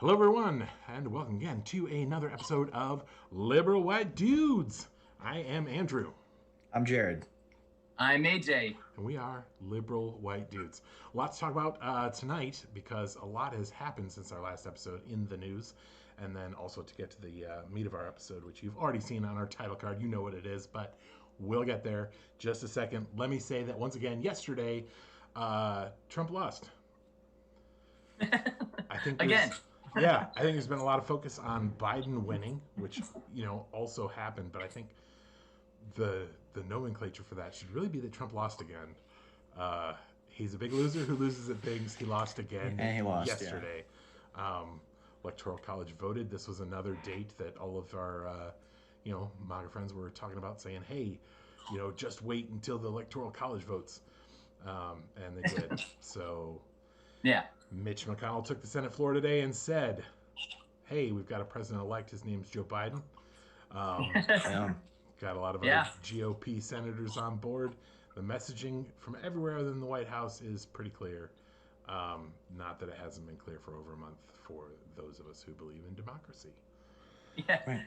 Hello, everyone, and welcome again to another episode of Liberal White Dudes. I am Andrew, I'm Jared. I'm AJ. and we are Liberal White Dudes. Lots to talk about tonight because a lot has happened since our last episode in the news, and then also to get to the meat of our episode, which you've already seen on our title card. You know what it is, but we'll get there just a second. Let me say that once again, yesterday, Trump lost. I think Again. Yeah, I think there's been a lot of focus on Biden winning, which also happened. But I think the nomenclature for that should really be that Trump lost again. He's a big loser who loses at things. He lost again And he lost yesterday. Yeah. Electoral College voted. This was another date that all of our MAGA friends were talking about, saying, "Hey, just wait until the Electoral College votes," and they did. So. Yeah. Mitch McConnell took the Senate floor today and said, "Hey, we've got a president-elect. His name's Joe Biden. Got a lot of other GOP senators on board. The messaging from everywhere other than the White House is pretty clear. Not that it hasn't been clear for over a month for those of us who believe in democracy." Yeah. Right.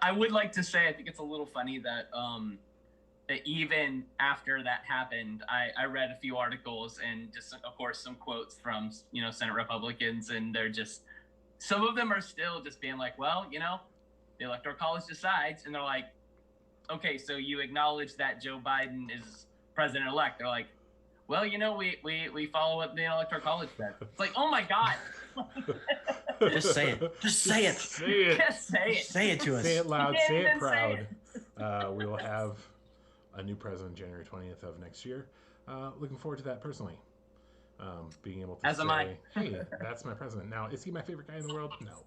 I would like to say I think it's a little funny that that even after that happened, I read a few articles and just, of course, some quotes from, Senate Republicans, and they're just, some of them are still just being like, well, the Electoral College decides, and they're like, okay, so you acknowledge that Joe Biden is president-elect. They're like, well, we follow what the Electoral College says. It's like, oh my God. Just say it. Just say it. Say it. Just say it. Say it to us. Say it loud. Say it proud. We will have a new president January 20th of next year. Looking forward to that personally. Being able to say, hey, that's my president. Now, is he my favorite guy in the world? No.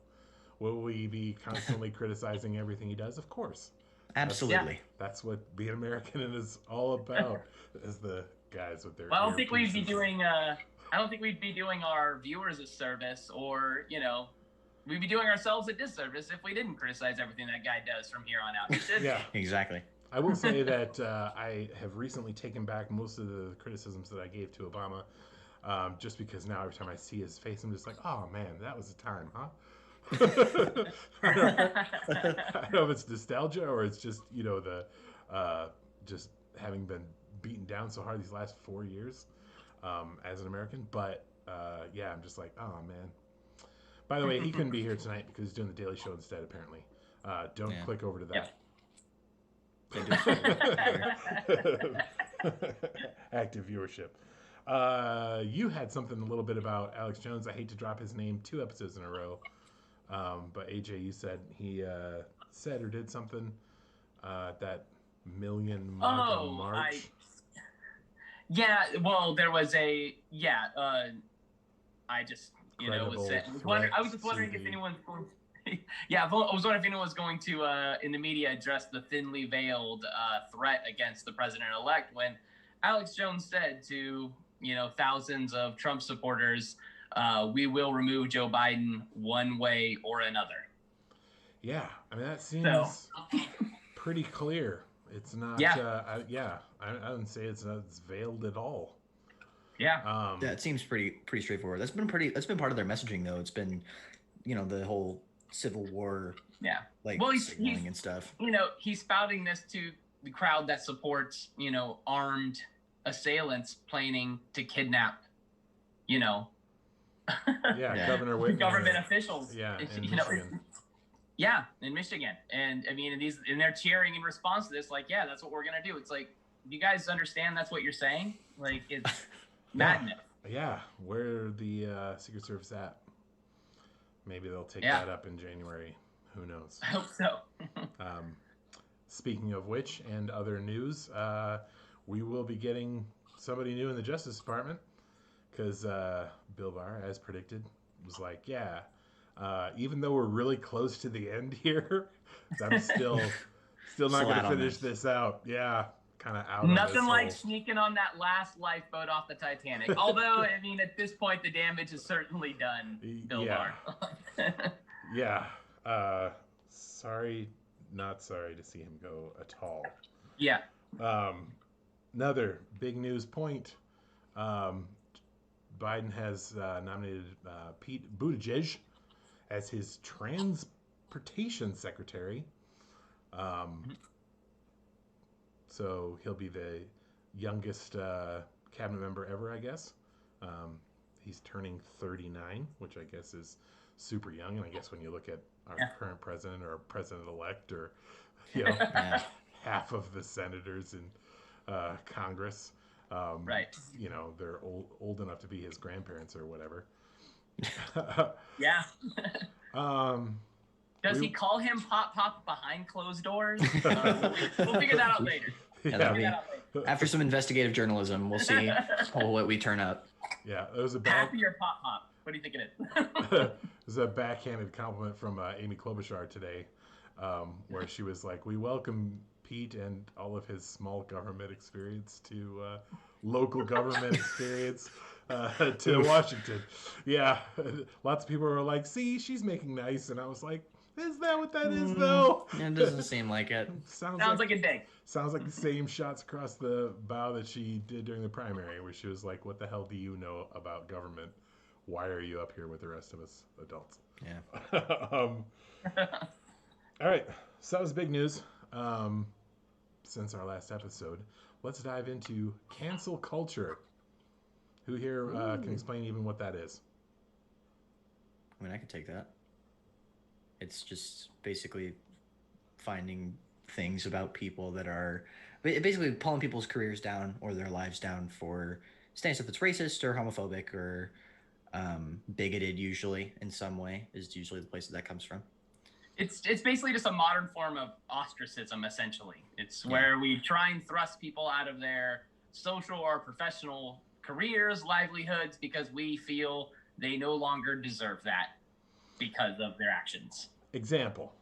Will we be constantly criticizing everything he does? Of course. Absolutely. That's what being American is all about, is the guys with their I don't think we'd be doing our viewers a service, or, we'd be doing ourselves a disservice if we didn't criticize everything that guy does from here on out. Yeah. Exactly. I will say that I have recently taken back most of the criticisms that I gave to Obama, just because now every time I see his face, I'm just like, oh man, that was a time, huh? I don't know if it's nostalgia or it's just, just having been beaten down so hard these last 4 years as an American. But yeah, I'm just like, oh man. By the way, he couldn't be here tonight because he's doing the Daily Show instead, apparently. Don't click over to that. Yep. Active viewership. You had something a little bit about Alex Jones. I hate to drop his name 2 episodes in a row, but AJ, you said he said or did something that million MAGA march. Well, there was I just I was just wondering if anyone's going. Yeah, I was wondering if anyone's going to, in the media, address the thinly veiled threat against the president-elect when Alex Jones said to, thousands of Trump supporters, we will remove Joe Biden one way or another. Yeah, I mean, that seems pretty clear. It's not, I wouldn't say it's veiled at all. Yeah. It seems pretty straightforward. That's been part of their messaging, though. It's been, the whole Civil War, signaling and stuff. He's spouting this to the crowd that supports, armed assailants planning to kidnap, Governor Whitmer, government officials. Yeah, in Michigan. In Michigan. And I mean, and they're cheering in response to this, like, yeah, that's what we're gonna do. It's like, do you guys understand that's what you're saying? Like, it's madness. Yeah, where the Secret Service at? Maybe they'll take that up in January. Who knows? I hope so. Speaking of which, and other news, we will be getting somebody new in the Justice Department because Bill Barr, as predicted, was like, even though we're really close to the end here, I'm still not going to finish this out. Yeah. Kind of out. Nothing like sneaking on that last lifeboat off the Titanic. Although, I mean, at this point, the damage is certainly done, Bill Barr. Yeah. Not sorry to see him go at all. Yeah. Another big news point. Biden has nominated Pete Buttigieg as his transportation secretary. So he'll be the youngest cabinet member ever, I guess. He's turning 39, which I guess is super young. And I guess when you look at our current president or president-elect or, half of the senators in Congress, they're old enough to be his grandparents or whatever. Yeah. Does he call him Pop Pop behind closed doors? We'll figure that out later. After some investigative journalism, we'll see what we turn up. Yeah, it was a Happy or Pop Pop? What do you think it is? It was a backhanded compliment from Amy Klobuchar today, where she was like, "We welcome Pete and all of his small government experience to local government experience to Washington." Yeah, lots of people were like, "See, she's making nice," and I was like, "Is that what that is, though?" It doesn't seem like it. Sounds like a dig. Sounds like the same shots across the bow that she did during the primary, where she was like, "What the hell do you know about government? Why are you up here with the rest of us adults?" Yeah. All right, so that was big news since our last episode. Let's dive into cancel culture. Who here can explain even what that is? I mean, I can take that. It's just basically finding things about people that are basically pulling people's careers down or their lives down for saying stuff that's racist or homophobic or bigoted, usually in some way, is usually the place that comes from. It's basically just a modern form of ostracism, essentially. It's where we try and thrust people out of their social or professional careers, livelihoods, because we feel they no longer deserve that because of their actions. Example.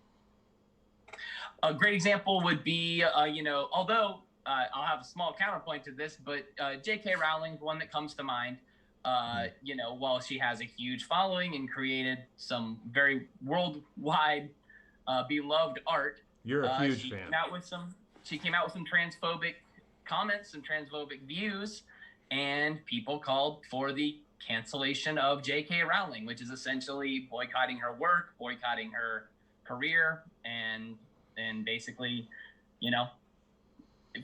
A great example would be, although I'll have a small counterpoint to this, but J.K. Rowling, one that comes to mind, while she has a huge following and created some very worldwide beloved art. You're a huge fan. She came out with some transphobic comments, some transphobic views, and people called for the cancellation of J.K. Rowling, which is essentially boycotting her work, boycotting her career, and basically,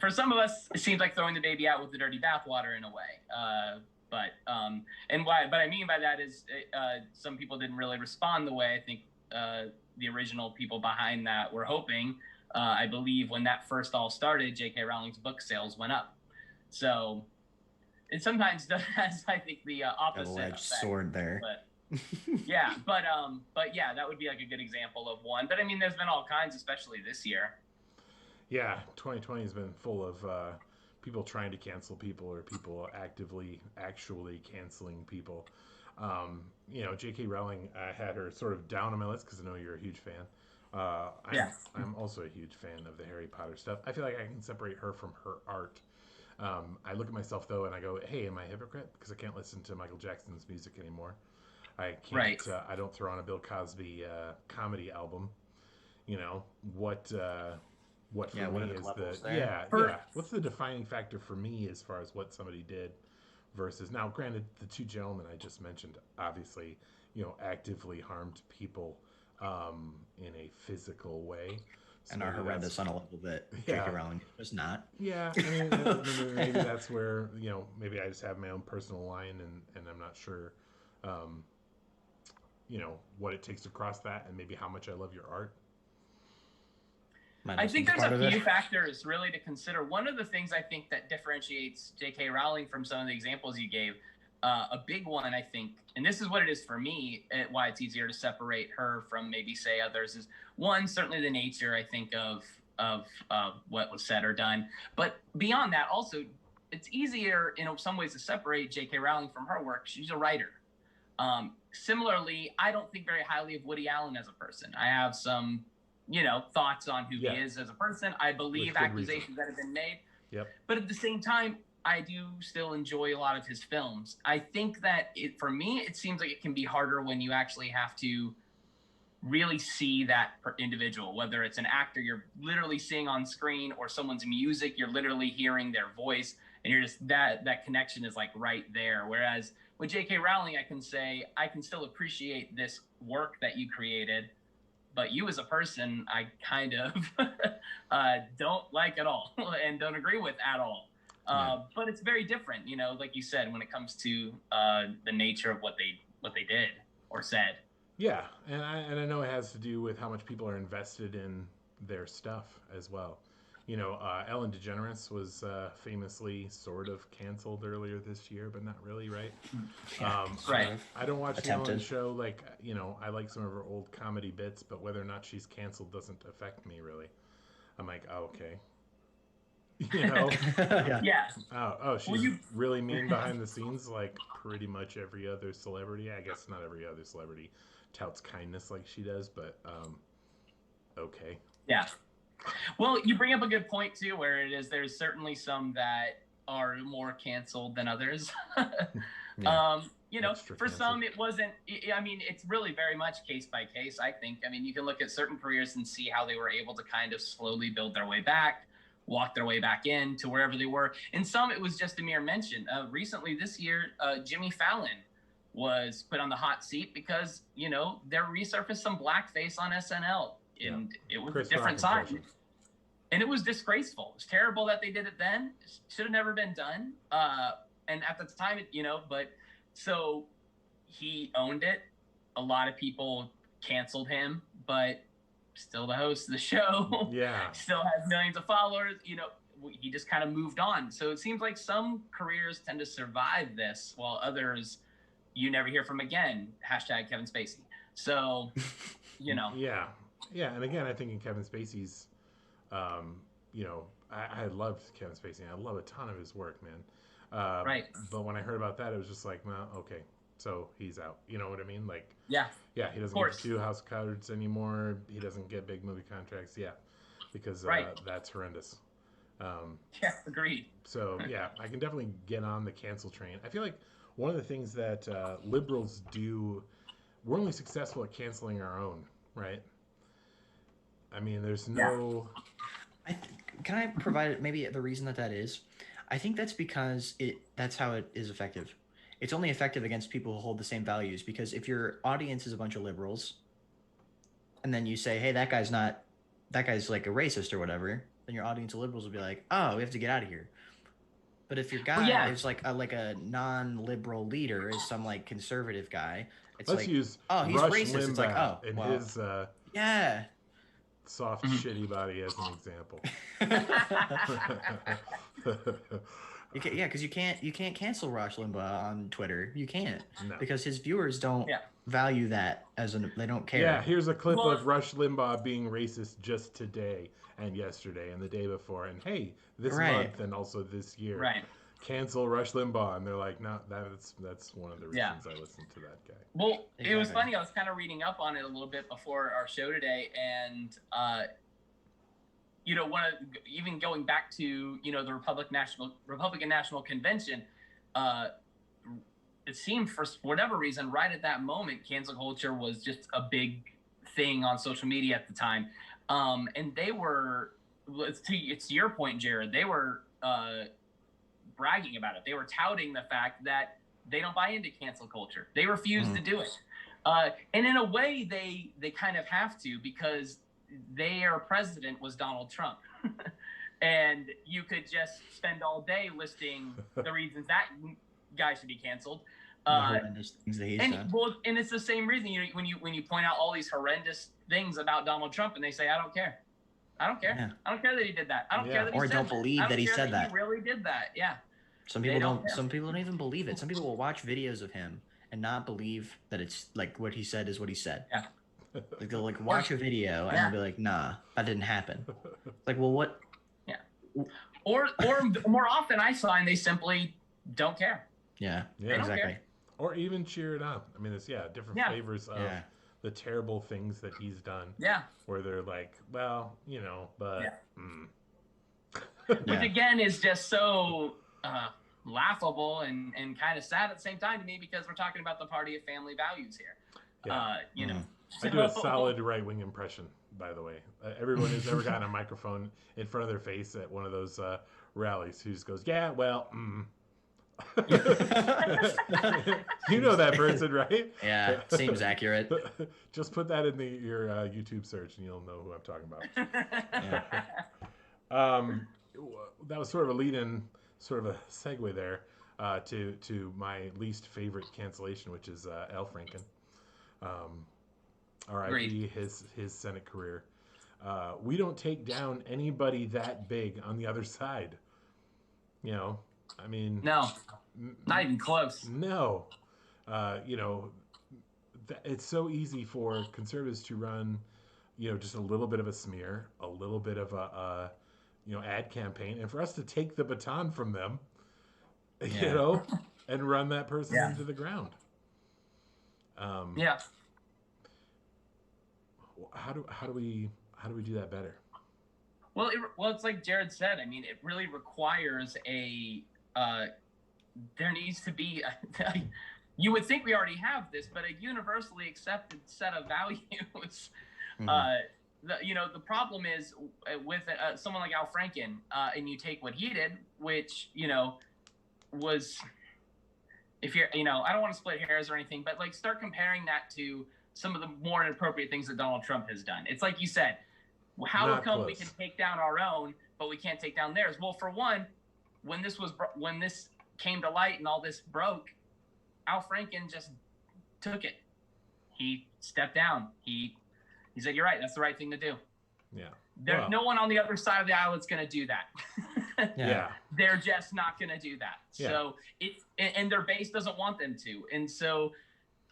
for some of us, it seems like throwing the baby out with the dirty bathwater in a way. But I mean by that is some people didn't really respond the way I think the original people behind that were hoping. I believe when that first all started, J.K. Rowling's book sales went up. So it sometimes has, I think, the opposite double-edged effect, sword there. But that would be like a good example of one. But I mean, there's been all kinds, especially this year. Yeah, 2020 has been full of people trying to cancel people or people actually canceling people. J.K. Rowling, I had her sort of down on my list because I know you're a huge fan. I'm also a huge fan of the Harry Potter stuff. I feel like I can separate her from her art. I look at myself, though, and I go, hey, am I a hypocrite? Because I can't listen to Michael Jackson's music anymore. I can't. Right. I don't throw on a Bill Cosby comedy album. What for me is what's the defining factor for me as far as what somebody did versus now, granted, the two gentlemen I just mentioned obviously, actively harmed people in a physical way. So and are horrendous on a level that J.K. Rowling was not. Yeah, I mean, maybe that's where, maybe I just have my own personal line and I'm not sure, what it takes to cross that and maybe how much I love your art. I think there's a few factors really to consider. One of the things I think that differentiates J.K. Rowling from some of the examples you gave, a big one, I think, and this is what it is for me, why it's easier to separate her from maybe, say, others, is one, certainly the nature, I think, of what was said or done. But beyond that, also, it's easier in some ways to separate J.K. Rowling from her work. She's a writer. Similarly, I don't think very highly of Woody Allen as a person. I have some, thoughts on who he is as a person. I believe accusations that have been made. Yep. But at the same time, I do still enjoy a lot of his films. I think that for me, it seems like it can be harder when you actually have to really see that individual, whether it's an actor you're literally seeing on screen or someone's music, you're literally hearing their voice and you're just that connection is like right there. Whereas with J.K. Rowling, I can say I can still appreciate this work that you created, but you as a person, I kind of don't like at all and don't agree with at all. But it's very different, like you said, when it comes to the nature of what they did or said. Yeah, and I know it has to do with how much people are invested in their stuff as well. Ellen DeGeneres was famously sort of canceled earlier this year, but not really, right? Yeah, right. I don't watch the Attempted. Ellen show. Like, I like some of her old comedy bits, but whether or not she's canceled doesn't affect me really. I'm like, oh, okay. Yeah. Yeah. Oh, she's really mean behind the scenes, like pretty much every other celebrity. I guess not every other celebrity touts kindness like she does, but okay. Yeah. Well, you bring up a good point too, where there's certainly some that are more canceled than others. Extra for canceled. some it wasn't. I mean, it's really very much case by case, I think. I mean, you can look at certain careers and see how they were able to kind of slowly build their way back, walk their way back in to wherever they were. And some it was just a mere mention. Recently this year, Jimmy Fallon was put on the hot seat because there resurfaced some blackface on SNL, and it was Chris a different Rock time. impression. And it was disgraceful. It was terrible that they did it then. It should have never been done. And at the time, but so he owned it. A lot of people canceled him, but still the host of the show. Yeah. Still has millions of followers. He just kind of moved on. So it seems like some careers tend to survive this, while others you never hear from again. # Kevin Spacey. So, Yeah. And again, I think in Kevin Spacey's, I loved Kevin Spacey. I love a ton of his work, man. Right. But when I heard about that, it was just like, well, okay, so he's out. You know what I mean? Like, yeah, he doesn't get to do house cards anymore. He doesn't get big movie contracts. Yeah, because that's horrendous. Yeah, agreed. So yeah, I can definitely get on the cancel train. I feel like one of the things that liberals do, we're only successful at canceling our own, right? I mean, there's no. Can I provide maybe the reason that is? I think that's because that's how it is effective. It's only effective against people who hold the same values, because if your audience is a bunch of liberals and then you say, hey, that guy's like a racist or whatever, then your audience of liberals will be like, oh, we have to get out of here. But if your guy is like a non-liberal leader, is some like conservative guy, it's Let's like, use oh, he's Rush racist. Limbaugh It's like, oh, and well, his yeah. soft, shitty body as an example. Because you can't cancel Rush Limbaugh on Twitter. You can't, because his viewers don't value that they don't care. Yeah, here's a clip of Rush Limbaugh being racist just today and yesterday and the day before, and hey, this month and also this year. Right. Cancel Rush Limbaugh, and they're like, no, that's one of the reasons I listened to that guy. Well, It was funny. I was kind of reading up on it a little bit before our show today, and even going back to the Republican National Convention, it seemed for whatever reason, right at that moment, cancel culture was just a big thing on social media at the time, and they were. It's to your point, Jared. They were bragging about it. They were touting the fact that they don't buy into cancel culture. They refuse to do it, and in a way, they kind of have to, because their president was Donald Trump. And you could just spend all day listing the reasons that guy should be canceled. Horrendous things that he's done. Well, and it's the same reason when you point out all these horrendous things about Donald Trump, and they say, I don't care. I don't care. Yeah. I don't care that he did that. I don't care that he or said don't believe that he said that. He really did that. Yeah. Some people don't. Some people don't even believe it. Some people will watch videos of him and not believe that it's like what he said is what he said. Yeah. Like they'll watch a video and they'll be like, nah, that didn't happen. Like, well, what? Yeah. Or more often I find they simply don't care. Yeah. Yeah. Exactly. Care. Or even cheer it up. I mean, it's different flavors of the terrible things that he's done. Yeah. Where they're like, well, but. Yeah. Which again is just so laughable and kind of sad at the same time to me, because we're talking about the party of family values here. Yeah. I do a solid right-wing impression, by the way. Everyone who's ever gotten a microphone in front of their face at one of those rallies who just goes, yeah, well, You know that person, right? Yeah, seems accurate. Just put that in your YouTube search, and you'll know who I'm talking about. Yeah. Um, that was sort of a lead-in, sort of a segue there to my least favorite cancellation, which is Al Franken. Um, Agreed. R.I.P. His Senate career. We don't take down anybody that big on the other side. You know, I mean, No, not even close. no. You know, it's so easy for conservatives to run, just a little bit of a smear, a little bit of a ad campaign, and for us to take the baton from them, you Yeah. know, and run that person Yeah. into the ground. Yeah. How do we do that better? Well, it's like Jared said. I mean, it really requires there needs to be you would think we already have this, but a universally accepted set of values. The problem is with someone like Al Franken, and you take what he did, which was, if you're, I don't want to split hairs or anything, but like start comparing that to some of the more inappropriate things that Donald Trump has done. It's like you said, how Not come close. we can take down our own, but we can't take down theirs? Well, for one, when this came to light and all this broke, Al Franken just took it. He stepped down. He said, "You're right. That's the right thing to do." Yeah. There's no one on the other side of the aisle that's going to do that. Yeah. They're just not going to do that. Yeah. So and their base doesn't want them to. And so,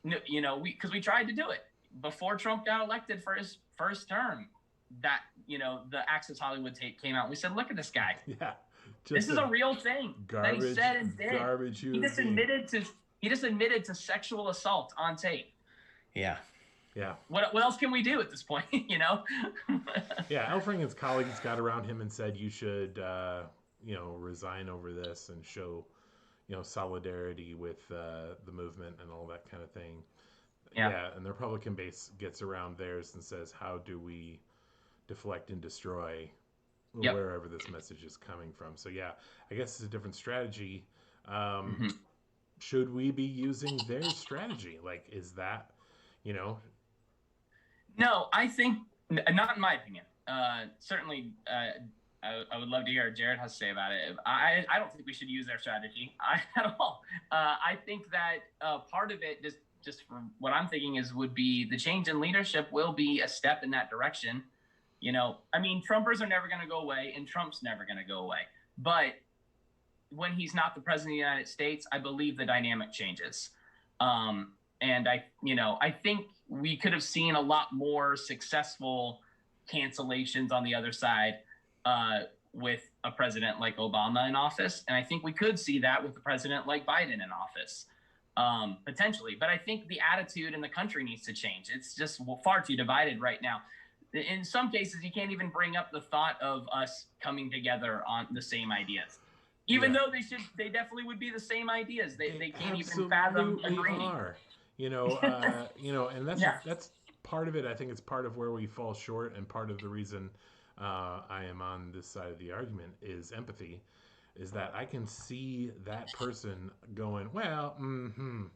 because we tried to do it before Trump got elected for his first term, that, the Access Hollywood tape came out. We said, look at this guy. Yeah. This is a real thing that he said and did. Garbage. He just admitted to sexual assault on tape. Yeah. Yeah. What else can we do at this point? Yeah. Al Franken's colleagues got around him and said, you should, resign over this and show, solidarity with the movement and all that kind of thing. Yeah. And the Republican base gets around theirs and says, how do we deflect and destroy wherever this message is coming from? So, yeah, I guess it's a different strategy. Should we be using their strategy? Like, is that, No, I think not in my opinion. Certainly, I would love to hear what Jared has to say about it. I don't think we should use their strategy at all. I think that part of it, just from what I'm thinking, would be the change in leadership will be a step in that direction. I mean, Trumpers are never going to go away, and Trump's never going to go away. But when he's not the president of the United States, I believe the dynamic changes. And I think we could have seen a lot more successful cancellations on the other side with a president like Obama in office. And I think we could see that with a president like Biden in office, potentially. But I think the attitude in the country needs to change. It's just far too divided right now. In some cases, you can't even bring up the thought of us coming together on the same ideas. Even though they definitely would be the same ideas. They can't even fathom agreeing. Are. And that's part of it. I think it's part of where we fall short, and part of the reason I am on this side of the argument is empathy. Is that I can see that person going, well, on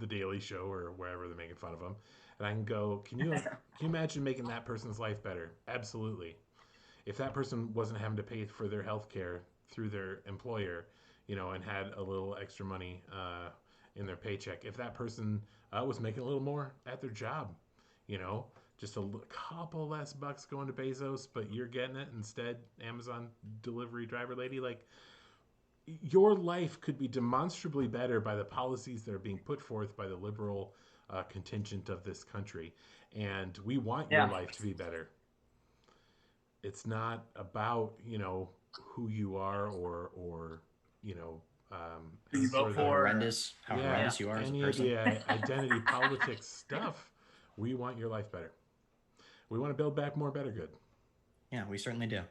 the Daily Show or wherever they're making fun of them, and I can go, can you imagine making that person's life better? Absolutely. If that person wasn't having to pay for their health care through their employer, and had a little extra money in their paycheck, if that person was making a little more at their job, just a couple less bucks going to Bezos, but you're getting it instead, Amazon delivery driver lady, like, your life could be demonstrably better by the policies that are being put forth by the liberal contingent of this country. And we want your life to be better. It's not about, who you are or who you vote for. How horrendous you are as a person. Any of the identity politics stuff. We want your life better. We want to build back more better good. Yeah, we certainly do.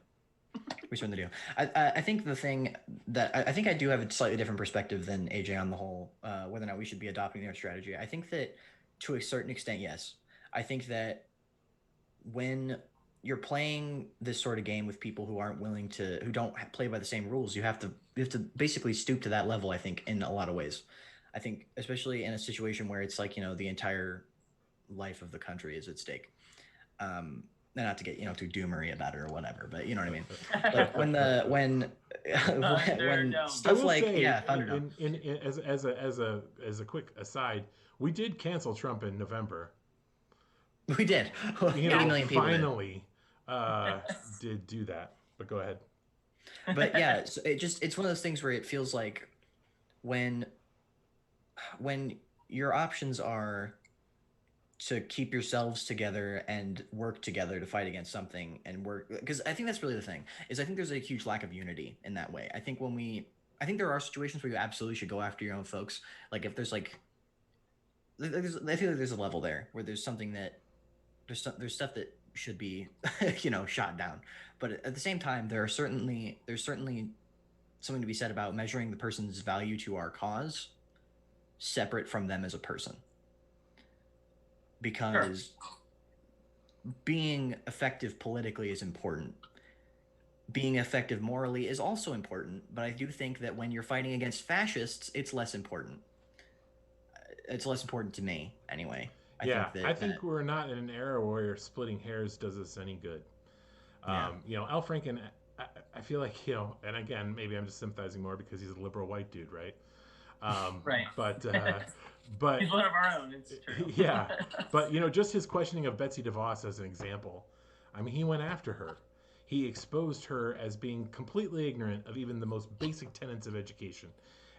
We certainly do. I think the thing that I think I do have a slightly different perspective than AJ on the whole, whether or not we should be adopting their strategy. I think that to a certain extent, yes. I think that when you're playing this sort of game with people who aren't willing to, who don't play by the same rules. You have to basically stoop to that level. I think in a lot of ways. I think especially in a situation where it's like, the entire life of the country is at stake. And not to get too doomery about it or whatever, but you know what I mean. Like when when stuff like say, Thunderdome. As a quick aside, we did cancel Trump in November. We did. 80 million people finally did do that. But go ahead. But yeah, so it's one of those things where it feels like when your options are to keep yourselves together and work together to fight against something and work, because I think that's really the thing, is I think there's a huge lack of unity in that way. I think there are situations where you absolutely should go after your own folks. Like if there's I feel like there's a level there where there's something that there's stuff that should be shot down. But at the same time, there's certainly something to be said about measuring the person's value to our cause separate from them as a person. Because being effective politically is important. Being effective morally is also important, but I do think that when you're fighting against fascists, it's less important. It's less important to me, anyway. I think we're not in an era where splitting hairs does us any good. Al Franken, I feel like, and again, maybe I'm just sympathizing more because he's a liberal white dude, right? Right. But he's one of our own. It's true. Yeah, but just his questioning of Betsy DeVos as an example. I mean, he went after her. He exposed her as being completely ignorant of even the most basic tenets of education,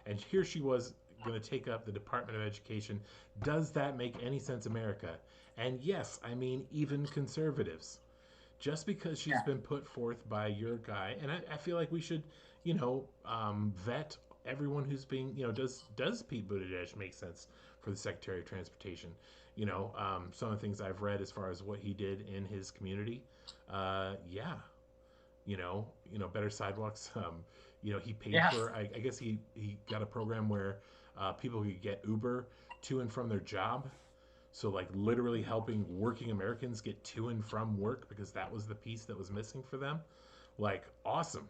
and here she was going to take up the Department of Education. Does that make any sense, America? And yes, I mean even conservatives. Just because she's been put forth by your guy, and I feel like we should, vet everyone who's being, does Pete Buttigieg make sense for the Secretary of Transportation? Some of the things I've read as far as what he did in his community, better sidewalks. He paid for. I guess he got a program where people could get Uber to and from their job. So like literally helping working Americans get to and from work, because that was the piece that was missing for them. Like, awesome.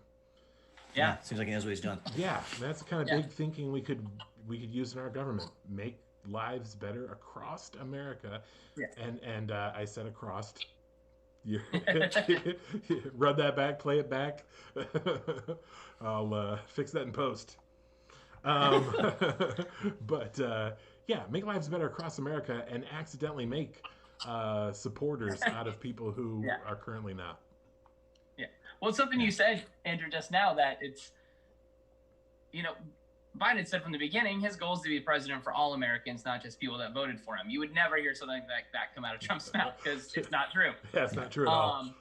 Yeah, seems like he knows what he's doing. Yeah, that's the kind of big thinking we could use in our government. Make lives better across America. Yeah. And I said across. Run that back, play it back. I'll fix that in post. But make lives better across America and accidentally make supporters out of people who are currently not. Yeah. Well, it's something you said, Andrew, just now, that it's, Biden had said from the beginning, his goal is to be president for all Americans, not just people that voted for him. You would never hear something like that come out of Trump's mouth, because it's not true. Yeah, it's not true at all.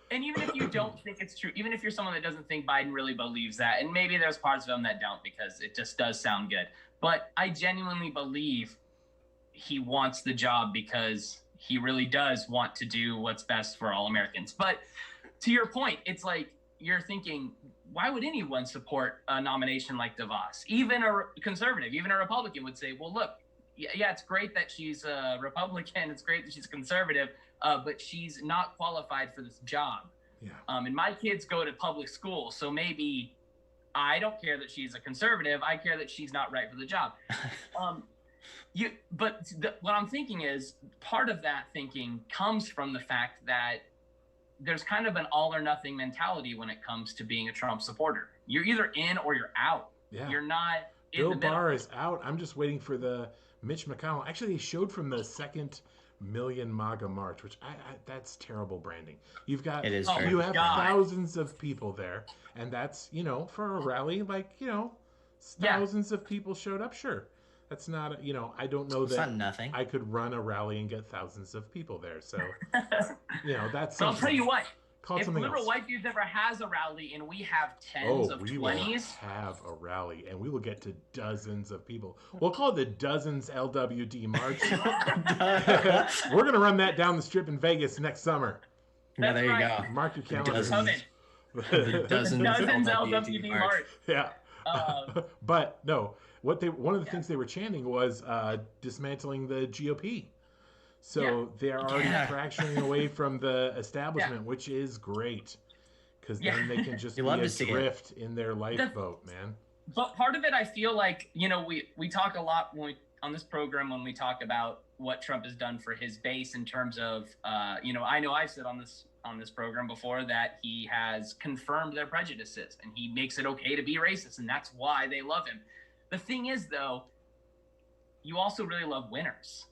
And even if you don't think it's true, even if you're someone that doesn't think Biden really believes that, and maybe there's parts of him that don't because it just does sound good, but I genuinely believe he wants the job because he really does want to do what's best for all Americans. But to your point, it's like you're thinking, why would anyone support a nomination like DeVos? Even a conservative, even a Republican would say, well, look, yeah, it's great that she's a Republican. It's great that she's a conservative, but she's not qualified for this job. Yeah. And my kids go to public school, so maybe I don't care that she's a conservative. I care that she's not right for the job. What I'm thinking is part of that thinking comes from the fact that there's kind of an all or nothing mentality when it comes to being a Trump supporter. You're either in or you're out. Yeah. You're not in Bill the middle. Barr is out. I'm just waiting for the Mitch McConnell. Actually, they showed from the second Million MAGA March, which I that's terrible branding. You've got you have thousands of people there, and that's for a rally, like thousands of people showed up. Sure, that's not I don't know that not nothing. I could run a rally and get thousands of people there. So that's. But I'll tell you what. If Liberal else. White Dudes ever has a rally and we have tens of 20s, we will have a rally and we will get to dozens of people. We'll call it the Dozens LWD March. We're going to run that down the strip in Vegas next summer. Yeah, there you go. Mark your calendar. The Dozens LWD March. Yeah. But no, one of the things they were chanting was dismantling the GOP. So they're already Yeah. fracturing away from the establishment, which is great. Because then they can just You be love to see it. adrift in their lifeboat, man. But part of it, I feel like, we talk a lot on this program when we talk about what Trump has done for his base in terms of, I know I've said on this program before that he has confirmed their prejudices and he makes it okay to be racist, and that's why they love him. The thing is, though, you also really love winners,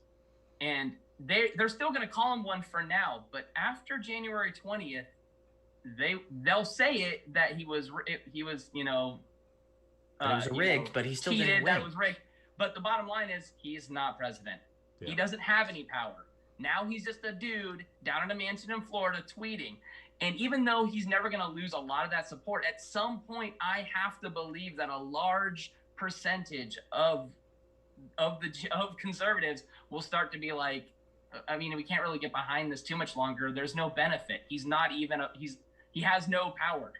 and they're still going to call him one for now. But after January 20th, they'll say it that he was But it was rigged, but he still didn't win. That it was rigged. But the bottom line is he's not president. Yeah. He doesn't have any power. Now he's just a dude down in a mansion in Florida tweeting. And even though he's never going to lose a lot of that support, at some point I have to believe that a large percentage of conservatives will start to be like, we can't really get behind this too much longer. There's no benefit. He's not even he has no power.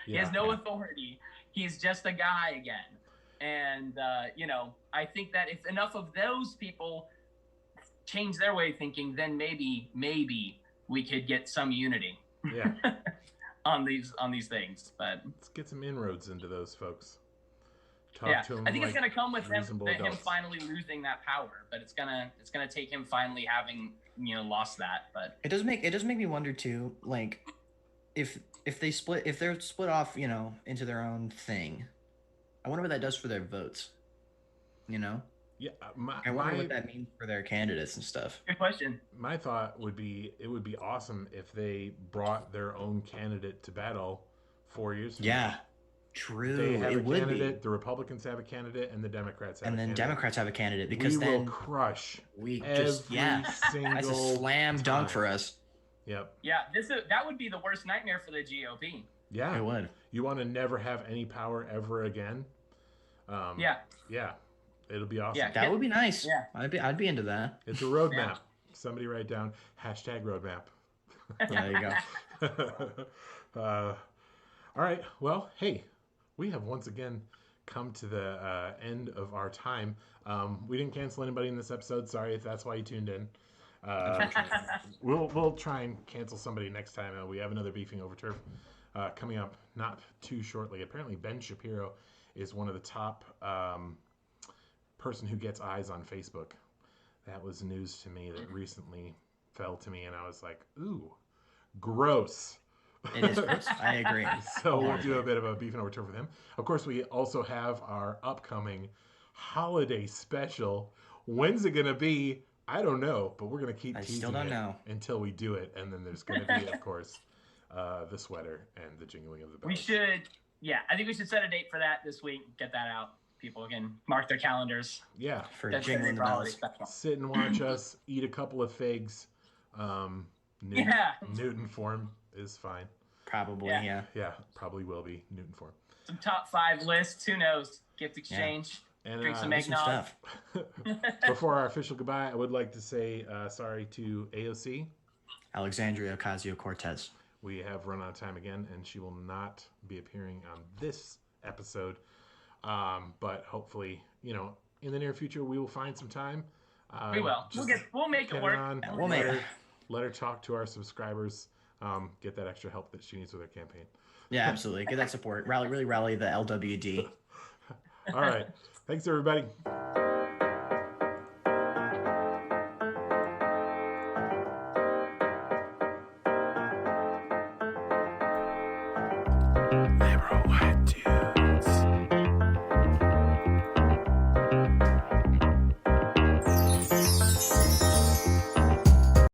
He has no authority. He's just a guy again. And, I think that if enough of those people change their way of thinking, then maybe we could get some unity on these things. But let's get some inroads into those folks. Talk to them. I think it's going to come with him finally losing that power, but it's going to take him finally having, lost that. But it does make me wonder too, like if they're split off, into their own thing, I wonder what that does for their votes. Yeah, I wonder what that means for their candidates and stuff. Good question. My thought would be it would be awesome if they brought their own candidate to battle 4 years from now. True. They have a candidate. The Republicans have a candidate, and the Democrats have a candidate. And then Democrats have a candidate because we then will crush. We just single. That's a slam dunk for us. Yep. Yeah, that would be the worst nightmare for the GOP. Yeah, it would. You want to never have any power ever again? Yeah, it'll be awesome. Yeah, that would be nice. Yeah, I'd be into that. It's a roadmap. Yeah. Somebody write down #roadmap. There you go. All right. Well, hey, we have once again come to the end of our time. We didn't cancel anybody in this episode. Sorry if that's why you tuned in. We'll try and cancel somebody next time. We have another Beefing Over Turf coming up not too shortly. Apparently, Ben Shapiro is one of the top person who gets eyes on Facebook. That was news to me that recently fell to me, and I was like, ooh, gross. It is gross. I agree. So we'll do a bit of a Beefing Over Turf with him. Of course, we also have our upcoming holiday special. When's it going to be? I don't know, but we're going to keep teasing it until we do it. And then there's going to be, of course, the sweater and the jingling of the bells. I think we should set a date for that this week. Get that out. People can mark their calendars. Yeah. For jingling the bells. Sit and watch us eat a couple of figs. Newton form is fine. Probably, yeah. Yeah, probably will be Newton form. Some top 5 lists. Who knows? Gift exchange. And drink some eggnog. Before our official goodbye, I would like to say sorry to AOC. Alexandria Ocasio-Cortez. We have run out of time again, and she will not be appearing on this episode. But hopefully, in the near future, we will find some time. We will. We'll make it work. We'll make it. Let her talk to our subscribers. Get that extra help that she needs with her campaign. Yeah, absolutely. Get that support. Really rally the LWD. All right. Thanks, everybody.